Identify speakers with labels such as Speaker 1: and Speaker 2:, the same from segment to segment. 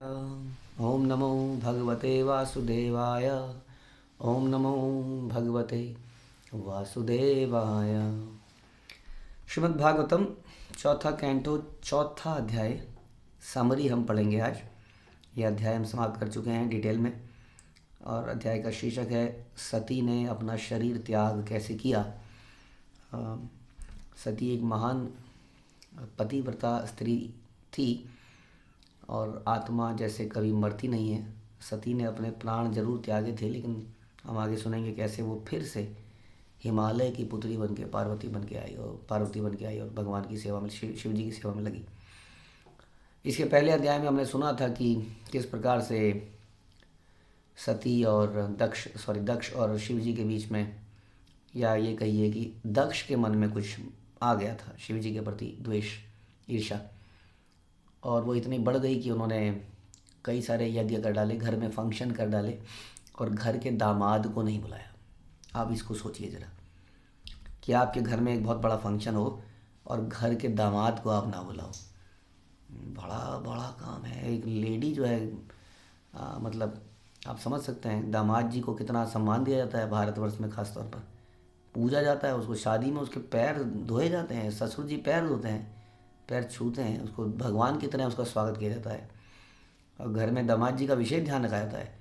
Speaker 1: ओम नमो भगवते वासुदेवाय। ओम नमो भगवते वासुदेवाय। श्रीमद् भागवतम चौथा कैंटो चौथा अध्याय समरी हम पढ़ेंगे आज। यह अध्याय हम समाप्त कर चुके हैं डिटेल में, और अध्याय का शीर्षक है सती ने अपना शरीर त्याग कैसे किया। सती एक महान पतिव्रता स्त्री थी और आत्मा जैसे कभी मरती नहीं है। सती ने अपने प्राण जरूर त्यागे थे, लेकिन हम आगे सुनेंगे कैसे वो फिर से हिमालय की पुत्री बन के पार्वती बन के आई और भगवान की सेवा में, शिव जी की सेवा में लगी। इसके पहले अध्याय में हमने सुना था कि किस प्रकार से सती और दक्ष और शिव जी के बीच में, या ये कहिए कि दक्ष के मन में कुछ आ गया था शिव जी के प्रति द्वेष, ईर्ष्या, और वो इतनी बढ़ गई कि उन्होंने कई सारे यज्ञ कर डाले, घर में फंक्शन कर डाले और घर के दामाद को नहीं बुलाया। आप इसको सोचिए ज़रा कि आपके घर में एक बहुत बड़ा फंक्शन हो और घर के दामाद को आप ना बुलाओ। बड़ा बड़ा काम है। एक लेडी जो है मतलब आप समझ सकते हैं दामाद जी को कितना सम्मान दिया जाता है भारतवर्ष में, ख़ास तौर पर पूजा जाता है उसको। शादी में उसके पैर धोए जाते हैं, ससुर जी पैर धोते हैं, पैर छूते हैं, उसको भगवान की तरह उसका स्वागत किया जाता है। और घर में दामाद जी का विशेष ध्यान रखा जाता है।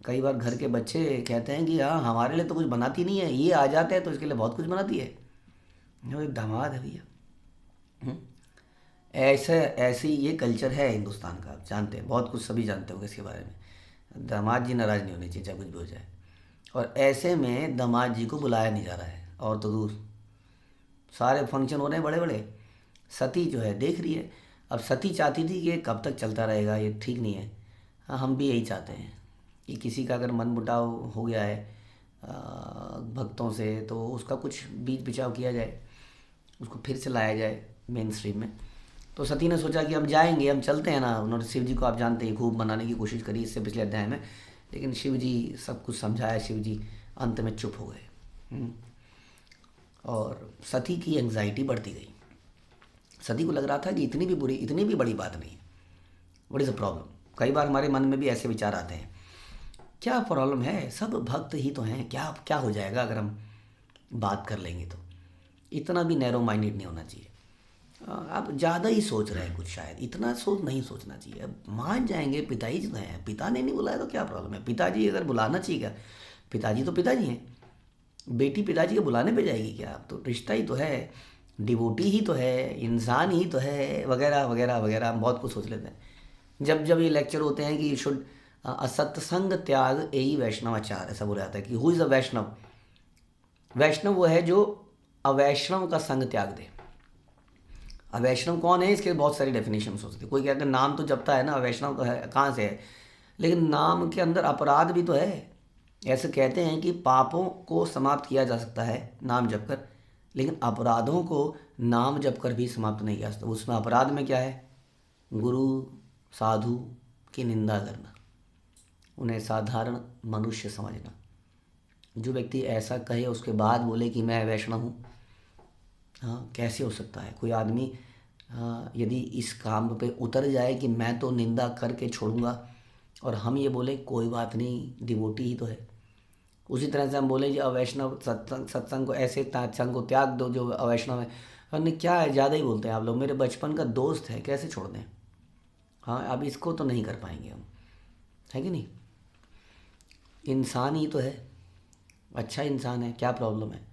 Speaker 1: कई बार घर के बच्चे कहते हैं कि हाँ हमारे लिए तो कुछ बनाती नहीं है, ये आ जाते हैं तो इसके लिए बहुत कुछ बनाती है। वो एक दामाद है भैया। हम्म? ऐसी ये कल्चर है हिंदुस्तान का, आप जानते हैं, बहुत कुछ सभी जानते हो इसके बारे में। दामाद जी नाराज़ नहीं होने चाहिए चाहे कुछ भी हो जाए। और ऐसे में दामाद जी को बुलाया नहीं जा रहा है, और तो दूर सारे फंक्शन हो रहे हैं बड़े बड़े। सती जो है देख रही है। अब सती चाहती थी कि ये कब तक चलता रहेगा, ये ठीक नहीं है। हाँ, हम भी यही चाहते हैं कि किसी का अगर मन मुटाव हो गया है भक्तों से, तो उसका कुछ बीच बिचाव किया जाए, उसको फिर से लाया जाए मेन स्ट्रीम में। तो सती ने सोचा कि हम जाएंगे, हम चलते हैं ना। उन्होंने शिव जी को, आप जानते हैं, खूब मनाने की कोशिश करी इससे पिछले अध्याय में, लेकिन शिव जी सब कुछ समझाया, शिव जी अंत में चुप हो गए। और सती की एंग्जाइटी बढ़ती गई। सती को लग रहा था कि इतनी भी बड़ी बात नहीं है। What is a problem. कई बार हमारे मन में भी ऐसे विचार आते हैं, क्या प्रॉब्लम है, सब भक्त ही तो हैं, क्या क्या हो जाएगा अगर हम बात कर लेंगे तो। इतना भी नैरो माइंडेड नहीं होना चाहिए। आप ज़्यादा ही सोच रहे हैं कुछ, शायद इतना नहीं सोचना चाहिए। अब मान जाएंगे, पिताजी तो हैं, पिता ने नहीं बुलाया तो क्या प्रॉब्लम है। पिताजी अगर बुलाना चाहिए क्या, पिताजी तो पिताजी हैं। बेटी पिताजी के बुलाने पे जाएगी क्या। अब तो रिश्ता ही तो है, डिवोटी ही तो है, इंसान ही तो है, वगैरह वगैरह वगैरह। हम बहुत कुछ सोच लेते हैं। जब जब ये लेक्चर होते हैं कि शुड असत्संग त्याग यही वैष्णवाचार, ऐसा बोला जाता है कि हु इज़ अ वैष्णव। वैष्णव वो है जो अवैष्णव का संग त्याग दे। अवैष्णव कौन है, इसके बहुत सारी डेफिनेशन हो सकती है। कोई कहता है नाम तो जपता है ना, अवैष्णव है कहाँ से है, लेकिन नाम के अंदर अपराध भी तो है। ऐसे कहते हैं कि पापों को समाप्त किया जा सकता है नाम जप कर, लेकिन अपराधों को नाम जप कर भी समाप्त नहीं किया सकता। उसमें अपराध में क्या है, गुरु साधु की निंदा करना, उन्हें साधारण मनुष्य समझना। जो व्यक्ति ऐसा कहे उसके बाद बोले कि मैं वैष्णव हूँ, हाँ कैसे हो सकता है। कोई आदमी यदि इस काम पे उतर जाए कि मैं तो निंदा करके छोड़ूंगा, और हम ये बोले कोई बात नहीं डिवोटी ही तो है। उसी तरह से हम बोले जी अवैष्णव सत्संग को, ऐसे सत्संग को त्याग दो जो अवैष्णव है। हमने क्या है, ज़्यादा ही बोलते हैं आप लोग, मेरे बचपन का दोस्त है, कैसे छोड़ दें। हाँ अब इसको तो नहीं कर पाएंगे हम, है कि नहीं। इंसान ही तो है, अच्छा इंसान है, क्या प्रॉब्लम है।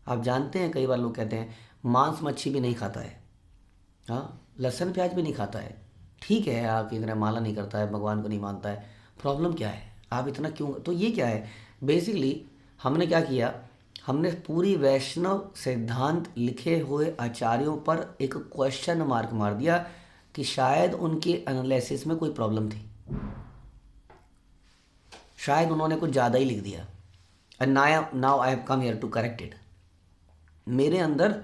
Speaker 1: आप जानते हैं कई बार लोग कहते हैं मांस मच्छी भी नहीं खाता है, हाँ लहसुन प्याज भी नहीं खाता है। ठीक है, आपकी तरह माला नहीं करता है, भगवान को नहीं मानता है, प्रॉब्लम क्या है, आप इतना क्यों। तो ये क्या है, बेसिकली हमने क्या किया, हमने पूरी वैष्णव सिद्धांत लिखे हुए आचार्यों पर एक क्वेश्चन मार्क मार दिया कि शायद उनके एनालिसिस में कोई प्रॉब्लम थी, शायद उन्होंने कुछ ज़्यादा ही लिख दिया। And now I have come here to correct it. मेरे अंदर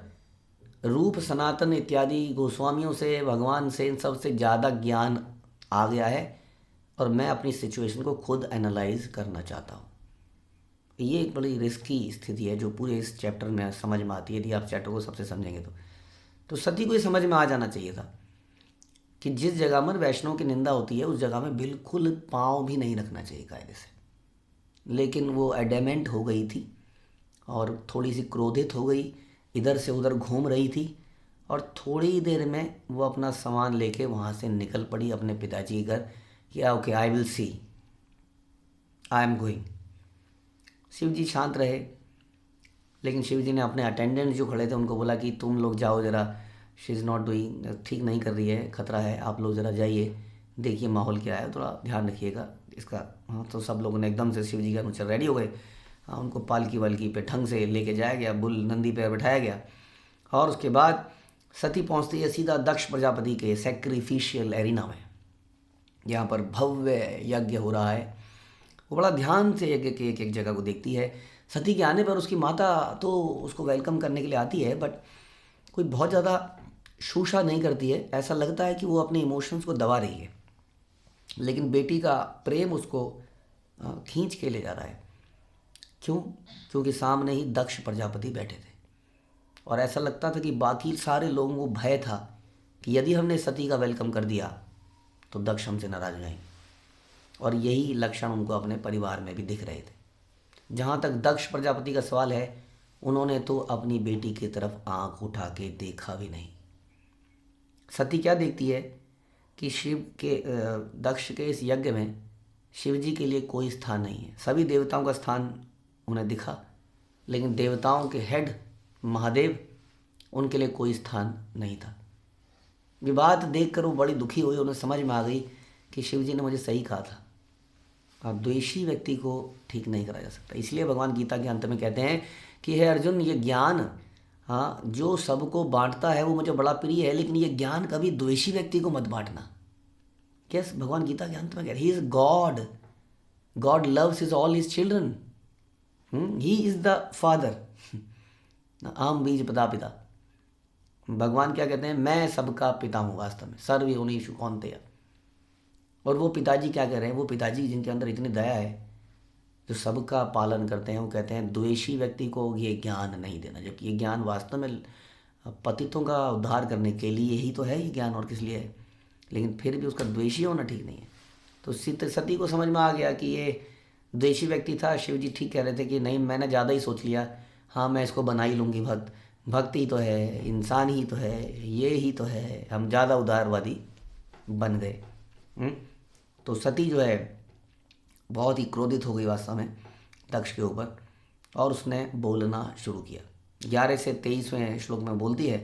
Speaker 1: रूप सनातन इत्यादि गोस्वामियों से, भगवान से, इन सब से ज़्यादा ज्ञान आ गया है, और मैं अपनी सिचुएशन को खुद एनालाइज करना चाहता हूँ। ये एक बड़ी रिस्की स्थिति है जो पूरे इस चैप्टर में समझ में आती है, यदि आप चैप्टर को सबसे समझेंगे तो। सती को ये समझ में आ जाना चाहिए था कि जिस जगह पर वैष्णव की निंदा होती है उस जगह में बिल्कुल पाँव भी नहीं रखना चाहिए कायदे से। लेकिन वो एडेमेंट हो गई थी और थोड़ी सी क्रोधित हो गई, इधर से उधर घूम रही थी और थोड़ी देर में वो अपना सामान लेके वहाँ से निकल पड़ी अपने पिताजी के घर कि okay I will see, I am going. Shiv ji शांत रहे, लेकिन शिव जी ने अपने अटेंडेंट जो खड़े थे उनको बोला कि तुम लोग जाओ ज़रा, शी इज़ नॉट डूइंग, ठीक नहीं कर रही है, खतरा है, आप लोग ज़रा जाइए, देखिए माहौल क्या है, थोड़ा ध्यान रखिएगा इसका। हाँ, तो सब लोगों ने एकदम से शिव जी के अनुसार रेडी हो गए। हाँ, उनको पालकी वालकी पे ढंग से लेके जाया गया, बुल नंदी पे बैठाया गया और उसके बाद सती पहुँचती है सीधा दक्ष प्रजापति के सेक्रीफिशियल एरिना में, जहाँ पर भव्य यज्ञ हो रहा है। वो बड़ा ध्यान से यज्ञ के एक एक जगह को देखती है। सती के आने पर उसकी माता तो उसको वेलकम करने के लिए आती है, बट कोई बहुत ज़्यादा शूशा नहीं करती है। ऐसा लगता है कि वो अपने इमोशंस को दबा रही है, लेकिन बेटी का प्रेम उसको खींच के ले जा रहा है। क्यों? क्योंकि सामने ही दक्ष प्रजापति बैठे थे और ऐसा लगता था कि बाकी सारे लोगों को भय था कि यदि हमने सती का वेलकम कर दिया तो दक्ष हमसे नाराज हो जाएंगे। और यही लक्षण उनको अपने परिवार में भी दिख रहे थे। जहाँ तक दक्ष प्रजापति का सवाल है, उन्होंने तो अपनी बेटी की तरफ आंख उठा के देखा भी नहीं। सती क्या देखती है कि शिव के दक्ष के इस यज्ञ में शिव जी के लिए कोई स्थान नहीं है। सभी देवताओं का स्थान उन्हें दिखा, लेकिन देवताओं के हेड महादेव, उनके लिए कोई स्थान नहीं था। ये बात देखकर वो बड़ी दुखी हुई। उन्हें समझ में आ गई कि शिव जी ने मुझे सही कहा था और द्वेषी व्यक्ति को ठीक नहीं करा जा सकता। इसलिए भगवान गीता के अंत में कहते हैं कि हे अर्जुन, ये ज्ञान, हाँ, जो सबको बांटता है वो मुझे बड़ा प्रिय है, लेकिन ये ज्ञान कभी द्वेषी व्यक्ति को मत बांटना। यस, भगवान गीता के अंत में कह रहे, he is God, God loves is all his children, he is the father, अहम बीज प्रदापिता। भगवान क्या कहते हैं? मैं सबका पिता हूँ वास्तव में, सर्व योनिषु कौन्तेय। और वो पिताजी क्या कह रहे हैं? वो पिताजी जिनके अंदर इतनी दया है, जो सबका पालन करते हैं, वो कहते हैं द्वेषी व्यक्ति को ये ज्ञान नहीं देना, जबकि ये ज्ञान वास्तव में पतितों का उद्धार करने के लिए ही तो है ये ज्ञान, और किस लिए है। लेकिन फिर भी उसका द्वेषी होना ठीक नहीं है। तो सती को समझ में आ गया कि ये द्वेषी व्यक्ति था। शिव जी ठीक कह रहे थे कि नहीं, मैंने ज़्यादा ही सोच लिया, हाँ मैं इसको बना ही लूँगी भक्त, भक्त ही तो है, इंसान ही तो है, ये ही तो है, हम ज़्यादा उदारवादी बन गए। तो सती जो है बहुत ही क्रोधित हो गई वास्तव में दक्ष के ऊपर, और उसने बोलना शुरू किया। 11 से 23वें श्लोक में बोलती है,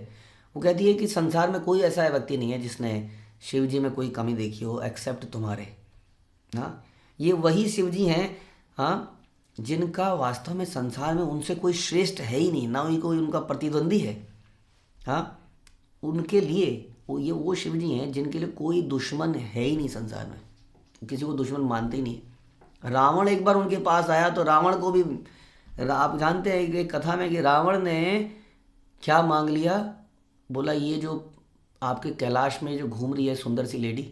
Speaker 1: वो कहती है कि संसार में कोई ऐसा व्यक्ति नहीं है जिसने शिव जी में कोई कमी देखी हो एक्सेप्ट तुम्हारे। हाँ, ये वही शिव जी हैं, हाँ, जिनका वास्तव में संसार में उनसे कोई श्रेष्ठ है ही नहीं, ना ही कोई उनका प्रतिद्वंदी है। हाँ, उनके लिए वो शिव जी हैं जिनके लिए कोई दुश्मन है ही नहीं संसार में, किसी को दुश्मन मानते ही नहीं। रावण एक बार उनके पास आया तो रावण को भी, आप जानते हैं एक कथा में कि रावण ने क्या मांग लिया? बोला ये जो आपके कैलाश में जो घूम रही है सुंदर सी लेडी,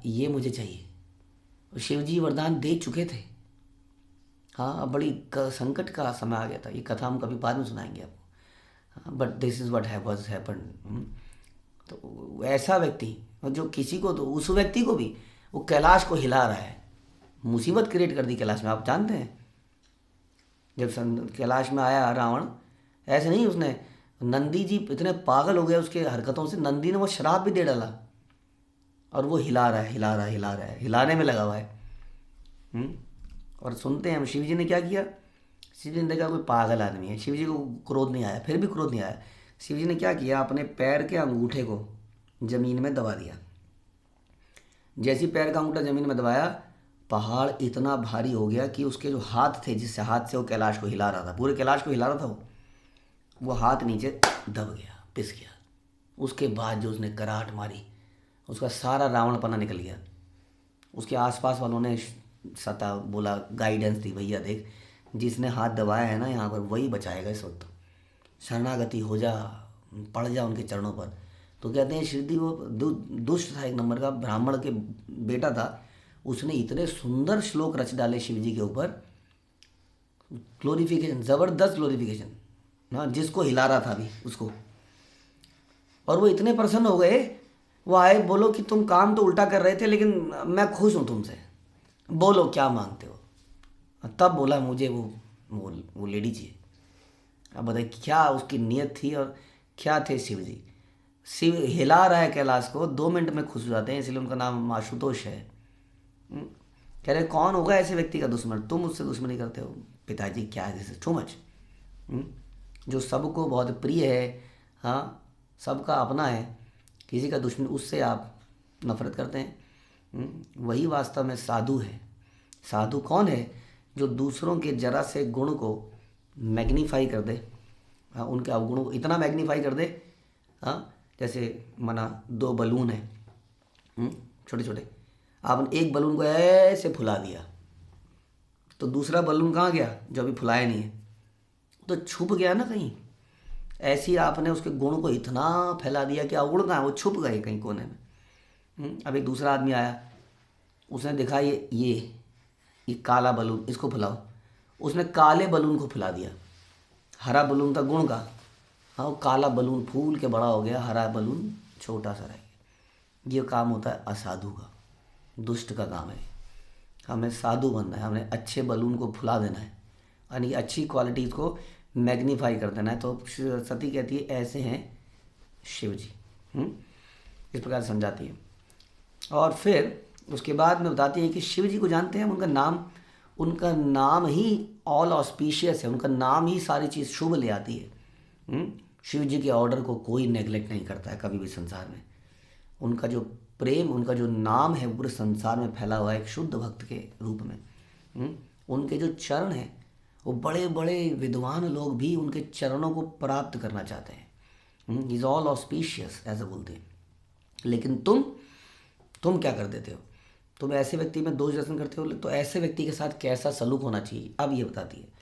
Speaker 1: ये मुझे चाहिए। शिव जी वरदान दे चुके थे। हाँ, अब बड़ी संकट का समय आ गया था। ये कथा हम कभी बाद में सुनाएंगे आपको, but this is what was happen. तो ऐसा व्यक्ति जो किसी को, तो उस व्यक्ति को भी वो कैलाश को हिला रहा है, मुसीबत क्रिएट कर दी कैलाश में। आप जानते हैं जब कैलाश में आया रावण, ऐसे नहीं, उसने नंदी जी इतने पागल हो गए उसके हरकतों से, नंदी ने वो श्राप भी दे डाला और वो हिला रहा है, हिला रहा है, हिला रहा है, हिलाने में लगा हुआ है। और सुनते हैं हम शिव जी ने क्या किया। शिव जी ने देखा कोई पागल आदमी है, शिव जी को क्रोध नहीं आया, फिर भी क्रोध नहीं आया। शिव जी ने क्या किया, अपने पैर के अंगूठे को जमीन में दबा दिया। जैसी पैर का अंगूठा जमीन में दबाया, पहाड़ इतना भारी हो गया कि उसके जो हाथ थे, जिससे हाथ से वो कैलाश को हिला रहा था, पूरे कैलाश को हिला रहा था, वो हाथ नीचे दब गया, पिस गया। उसके बाद जो उसने कराहट मारी, उसका सारा रावणपना निकल गया। उसके आसपास वालों ने सता बोला, गाइडेंस दी, भैया देख, जिसने हाथ दबाया है ना यहाँ पर, वही बचाएगा इस वक्त, शरणागति हो जा, पड़ जा उनके चरणों पर। तो कहते हैं शिरडी वो दुष्ट था, एक नंबर का ब्राह्मण के बेटा था, उसने इतने सुंदर श्लोक रच डाले शिव जी के ऊपर, ग्लोरिफिकेशन, ज़बरदस्त ग्लोरिफिकेशन, हाँ, जिसको हिला रहा था अभी उसको। और वो इतने प्रसन्न हो गए वो आए, बोलो कि तुम काम तो उल्टा कर रहे थे लेकिन मैं खुश हूँ तुमसे, बोलो क्या मांगते हो। तब बोला मुझे वो लेडी चाहिए। अब बताइए क्या उसकी नीयत थी और क्या थे शिव जी। शिव हिला रहा है कैलाश को, 2 मिनट में खुश हो जाते हैं, इसलिए उनका नाम आशुतोष है। हम्म, कह रहे कौन होगा ऐसे व्यक्ति का दुश्मन, तुम उससे दुश्मनी करते हो। पिताजी क्या है, दिस इज टू मच। जो सबको बहुत प्रिय है, हाँ, सबका अपना है, किसी का दुश्मन, उससे आप नफरत करते हैं। वही वास्तव में साधु है। साधु कौन है, जो दूसरों के जरा से गुण को मैग्नीफाई कर दे, हाँ, उनके अवगुणों को इतना मैग्नीफाई कर दे। हाँ, जैसे मना 2 बलून है, छोटे छोटे, आपने एक बलून को ऐसे फुला दिया, तो दूसरा बलून कहाँ गया जो अभी फुलाया नहीं है, तो छुप गया ना कहीं। ऐसे ही आपने उसके गुण को इतना फैला दिया कि अवगुण कहाँ है, वो छुप गए कहीं कोने में। अब एक दूसरा आदमी आया, उसने देखा ये काला बलून, इसको फुलाओ, उसने काले बलून को फुला दिया। हरा बलून था गुण का, हाँ, वो काला बलून फूल के बड़ा हो गया, हरा बलून छोटा सा रह गया। ये काम होता है असाधु का, दुष्ट का काम है। हमें साधु बनना है, हमें अच्छे बलून को फुला देना है, यानी अच्छी क्वालिटीज़ को मैग्नीफाई कर देना है। तो सती कहती है ऐसे हैं शिव जी। इस प्रकार से समझाती है। और फिर उसके बाद में बताती है कि शिव जी को जानते हैं, उनका नाम ही ऑल ऑस्पिशियस है, उनका नाम ही सारी चीज़ शुभ ले आती है। शिव जी के ऑर्डर को कोई नेगलेक्ट नहीं करता है कभी भी संसार में। उनका जो प्रेम, उनका जो नाम है पूरे संसार में फैला हुआ है एक शुद्ध भक्त के रूप में। उनके जो चरण हैं, वो बड़े बड़े विद्वान लोग भी उनके चरणों को प्राप्त करना चाहते हैं। इज़ ऑल ऑस्पिशियस ऐसा बोलते हैं। लेकिन तुम क्या कर देते हो, तुम ऐसे व्यक्ति में दोष दर्शन करते हो, तो ऐसे व्यक्ति के साथ कैसा सलूक होना चाहिए। अब ये बताती है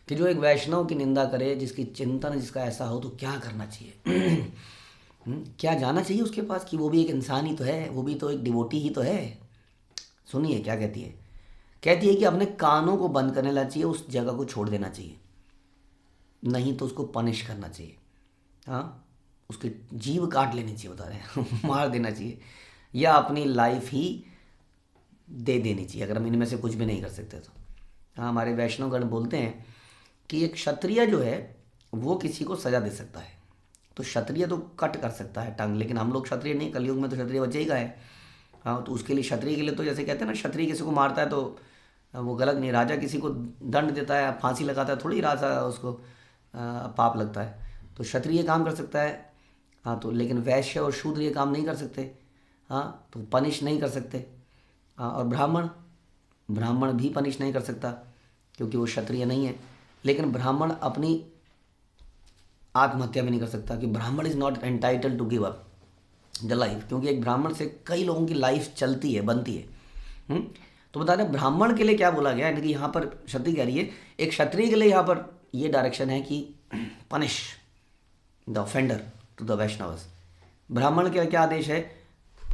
Speaker 1: कि जो एक वैष्णव की निंदा करे, जिसकी चिंतन जिसका ऐसा हो, तो क्या करना चाहिए। क्या जाना चाहिए उसके पास कि वो भी एक इंसान ही तो है, वो भी तो एक डिवोटी ही तो है। सुनिए क्या कहती है। कहती है कि अपने कानों को बंद करने लाना चाहिए, उस जगह को छोड़ देना चाहिए, नहीं तो उसको पनिश करना चाहिए। हाँ, उसकी जीभ काट लेनी चाहिए, बता रहे हैं मार देना चाहिए, या अपनी लाइफ ही दे देनी चाहिए अगर हम इनमें से कुछ भी नहीं कर सकते तो। हाँ, हमारे वैष्णवगण बोलते हैं कि एक क्षत्रिय जो है वो किसी को सजा दे सकता है, तो क्षत्रिय तो कट कर सकता है टंग, लेकिन हम लोग क्षत्रिय नहीं, कलयुग में तो क्षत्रिय बचे ही का है। हाँ, तो उसके लिए क्षत्रिय के लिए तो जैसे कहते हैं ना, क्षत्रिय किसी को मारता है तो वो गलत नहीं, राजा किसी को दंड देता है, फांसी लगाता है, थोड़ी राजा उसको पाप लगता है। तो क्षत्रिय काम कर सकता है, हाँ, तो लेकिन वैश्य और शूद्र ये काम नहीं कर सकते। हाँ, तो पनिश नहीं कर सकते। हाँ, और ब्राह्मण भी पनिश नहीं कर सकता क्योंकि वो क्षत्रिय नहीं है। लेकिन ब्राह्मण अपनी आत्महत्या भी नहीं कर सकता कि Brahmin is not entitled to give up the life, क्योंकि एक ब्राह्मण से कई लोगों की लाइफ चलती है, बनती है। तो बता दें ब्राह्मण के लिए क्या बोला गया, यानी कि यहाँ पर क्षत्रिय कह रही है, एक क्षत्रिय के लिए यहाँ पर ये डायरेक्शन है कि punish the offender to the Vaishnavas. ब्राह्मण के लिए क्या आदेश है,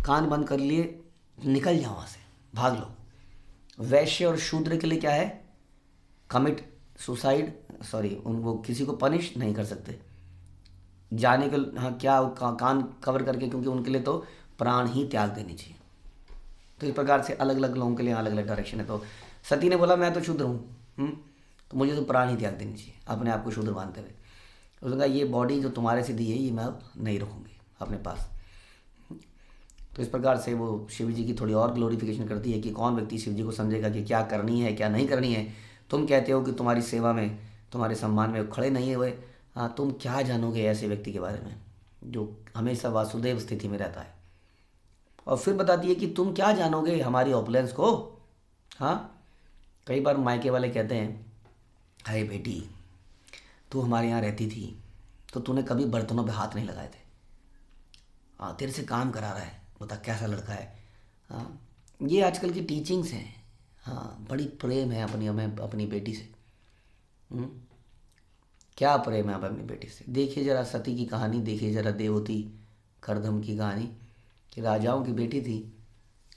Speaker 1: कान बंद कर लिए निकल जाओ वहाँ से, भाग लो। वैश्य और शूद्र के लिए क्या है, कमिट सुसाइड, सॉरी, वो किसी को पनिश नहीं कर सकते जाने के, हाँ, क्या कान कवर करके, क्योंकि उनके लिए तो प्राण ही त्याग देनी चाहिए। तो इस प्रकार से अलग अलग लोगों के लिए अलग अलग डायरेक्शन है। तो सती ने बोला मैं तो शूद्र हूँ, तो मुझे तो प्राण ही त्याग देनी चाहिए, अपने आप को शूद्र मानते हुए। उसने कहा ये बॉडी जो तुम्हारे से दी है ये मैं अब नहीं रखूँगी अपने पास। तो इस प्रकार से वो शिव जी की थोड़ी और ग्लोरिफिकेशन करती है कि कौन व्यक्ति शिव जी को समझेगा कि क्या करनी है क्या नहीं करनी है। तुम कहते हो कि तुम्हारी सेवा में, तुम्हारे सम्मान में खड़े नहीं हुए, हाँ, तुम क्या जानोगे ऐसे व्यक्ति के बारे में जो हमेशा वासुदेव स्थिति में रहता है। और फिर बताती है कि तुम क्या जानोगे हमारी ऑपुलेंस को। हाँ, कई बार मायके वाले कहते हैं अरे बेटी तू हमारे यहाँ रहती थी तो तूने कभी बर्तनों पे हाथ नहीं लगाए थे, हाँ, तेरे से काम करा रहा है, बता कैसा लड़का है। हाँ, ये आजकल की टीचिंग्स हैं। हाँ, बड़ी प्रेम है अपनी हमें अपनी बेटी से। क्या प्रेम है अपनी बेटी से। देखिए जरा सती की कहानी, देखिए जरा देवती करदम की कहानी कि राजाओं की बेटी थी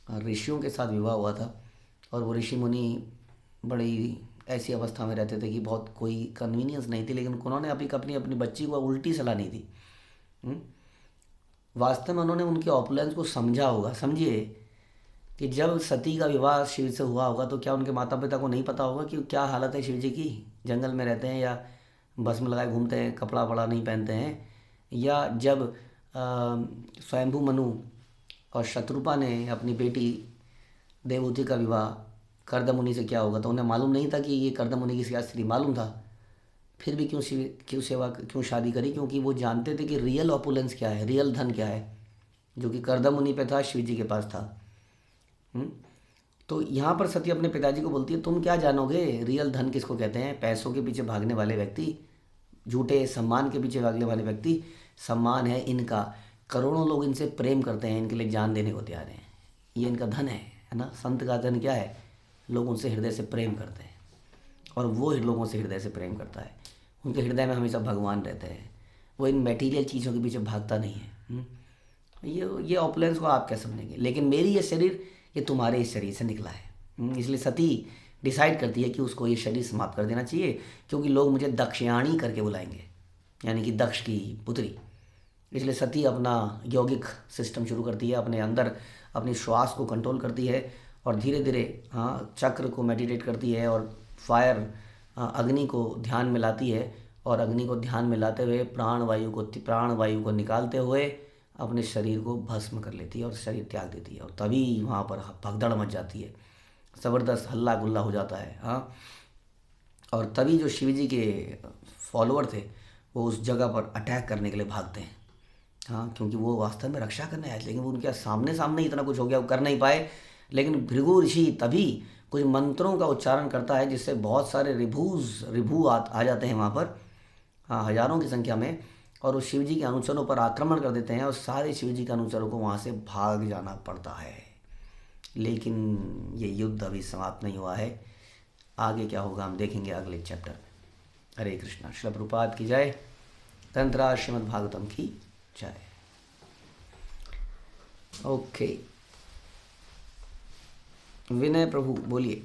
Speaker 1: और ऋषियों के साथ विवाह हुआ था, और वो ऋषि मुनि बड़ी ऐसी अवस्था में रहते थे कि बहुत कोई कन्वीनियंस नहीं थी, लेकिन उन्होंने अपनी अपनी बच्ची को उल्टी सलाह नहीं दी। वास्तव में उन्होंने उनके ऑपुलेंस को समझा होगा। समझिए कि जब सती का विवाह शिव से हुआ होगा तो क्या उनके माता पिता को नहीं पता होगा कि क्या हालत है शिव जी की, जंगल में रहते हैं या बस में लगाए घूमते हैं, कपड़ा वपड़ा नहीं पहनते हैं। या जब स्वयंभू मनु और शत्रुपा ने अपनी बेटी देवहूति का विवाह कर्दम मुनि से किया होगा तो उन्हें मालूम नहीं था कि ये कर्दम मुनि की क्या स्थिति, मालूम था, फिर भी क्यों शादी करी? क्योंकि वो जानते थे कि रियल ऑपुलेंस क्या है, रियल धन क्या है, जो कि कर्दम मुनि पे था, शिव जी के पास था। तो यहाँ पर सती अपने पिताजी को बोलती है, तुम क्या जानोगे रियल धन किसको कहते हैं? पैसों के पीछे भागने वाले व्यक्ति, झूठे सम्मान के पीछे भागने वाले व्यक्ति। सम्मान है इनका, करोड़ों लोग इनसे प्रेम करते हैं, इनके लिए जान देने को तैयार हैं, ये इनका धन है ना। संत का धन क्या है? लोग उनसे हृदय से प्रेम करते हैं और वो लोगों से हृदय से प्रेम करता है, उनके हृदय में हमेशा भगवान रहते हैं, वो इन मटेरियल चीज़ों के पीछे भागता नहीं है। ये ऑपुलेंस को आप क्या समझेंगे? लेकिन मेरी ये शरीर, ये तुम्हारे इस शरीर से निकला है। इसलिए सती डिसाइड करती है कि उसको ये शरीर समाप्त कर देना चाहिए, क्योंकि लोग मुझे दक्षयाणी करके बुलाएंगे, यानी कि दक्ष की पुत्री। इसलिए सती अपना यौगिक सिस्टम शुरू करती है, अपने अंदर अपनी श्वास को कंट्रोल करती है और धीरे धीरे चक्र को मेडिटेट करती है और फायर अग्नि को ध्यान में लाती है और अग्नि को ध्यान में लाते हुए प्राण वायु को निकालते हुए अपने शरीर को भस्म कर लेती है और शरीर त्याग देती है। और तभी वहाँ पर भगदड़ मच जाती है, ज़बरदस्त हल्ला गुल्ला हो जाता है। और तभी जो शिव जी के फॉलोअर थे वो उस जगह पर अटैक करने के लिए भागते हैं। क्योंकि वो वास्तव में रक्षा करने आए, लेकिन वो उनके सामने इतना कुछ हो गया, वो कर नहीं पाए। लेकिन भृगु ऋषि तभी कुछ मंत्रों का उच्चारण करता है जिससे बहुत सारे रिभू आ जाते हैं वहाँ पर, हजारों की संख्या में, और उस शिव जी के अनुचरों पर आक्रमण कर देते हैं और सारे शिव जी के अनुचरों को वहाँ से भाग जाना पड़ता है। लेकिन ये युद्ध अभी समाप्त नहीं हुआ है, आगे क्या होगा हम देखेंगे अगले चैप्टर में। हरे कृष्णा। श्रील प्रभुपाद की जय। तंत्रा श्रीमद् भागवतम की जय। ओके, विनय प्रभु बोलिए।